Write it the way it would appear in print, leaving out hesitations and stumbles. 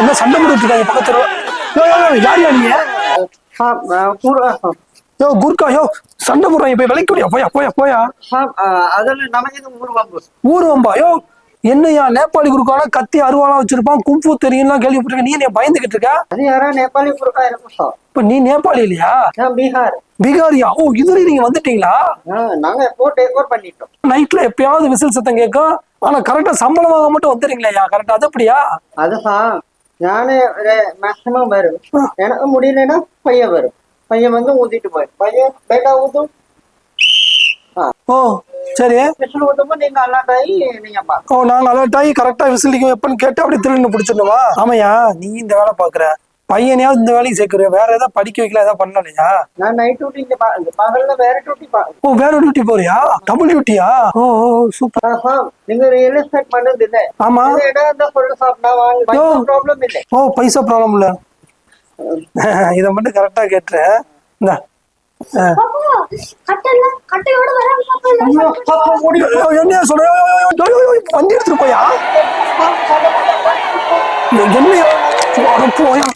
என்ன சண்டை போட்டுட்டு இருக்காங்க பக்கத்துல. யார் நீங்க? யோ குர்கா, யோ சண்டை போடுறாங்க, போய் விலைக்கு போயா போயா போயா. ஊர் வம்பா? யோ என்னையா நேபாளி குறுக்கான கத்தி அருவாலாம் வச்சிருப்பான், கும்பு தெரியும்லாம் கேள்விப்பட்டிருக்கேன். நீ என்ன பயந்துகிட்டு இருக்க? நேபாளி குறுக்கா இருக்கும் சார். இப்ப நீ நேபாளி இல்லையா? பீகார். பீகாரியா? ஓ இதுல நீங்க வந்துட்டீங்களா? நாங்க எப்போ டேக் ஓவர் பண்ணிட்டோம். நைட்ல எப்பயாவது விசில் சத்தம் கேட்கும், ஆனா கரெக்டா சம்பளம் வாங்க மட்டும் வந்துடுறீங்களா கரெக்டா? அது அப்படியா? அதுதான் ഞാന് മാക്സിമം വരും. எனக்கு முடியலன்னா பையன் வரும். பையன் வந்து ஊத்திட்டு போய் பையன் பேட்டா ஊத்தும். ஓ சரி. விசில் ஊத்தும்போது நீங்க அலர்ட் ஆகி நீங்க பாருங்க. ஓ நாங்க அலர்ட் ஆகி கரெக்டா விசில் எப்பன்னு கேட்டு அப்படி திருன்னு பிடிச்சிடணுமா? ஆமையா, நீ இந்த வேலை பாக்குற பையனையாவது இந்த வேலைக்கு சேர்க்கிற, வேற ஏதாவது படிக்க வைக்கல ஏதாவது பண்ணலையா? நான் நைட் டியூட்டி இந்த பகல்ல வேற டியூட்டி பாக்குறேன். ஓ வேற டியூட்டி போறியா? டபுள் டியூட்டியா? ஓ சூப்பர். நீங்க ரியல் எஸ்டேட் பண்ணது இல்ல? ஆமா. இடம் இருந்தா சொல்லு சார், நான் வாங்க. ப்ராப்ளம் இல்ல. ஓ பைசா ப்ராப்ளம் இல்ல. இத மட்டும் கரெக்டா கேட்டுற. இந்த என்ன சொல்ற? வண்டி எடுத்துட்டு போயா? என்ன போயா?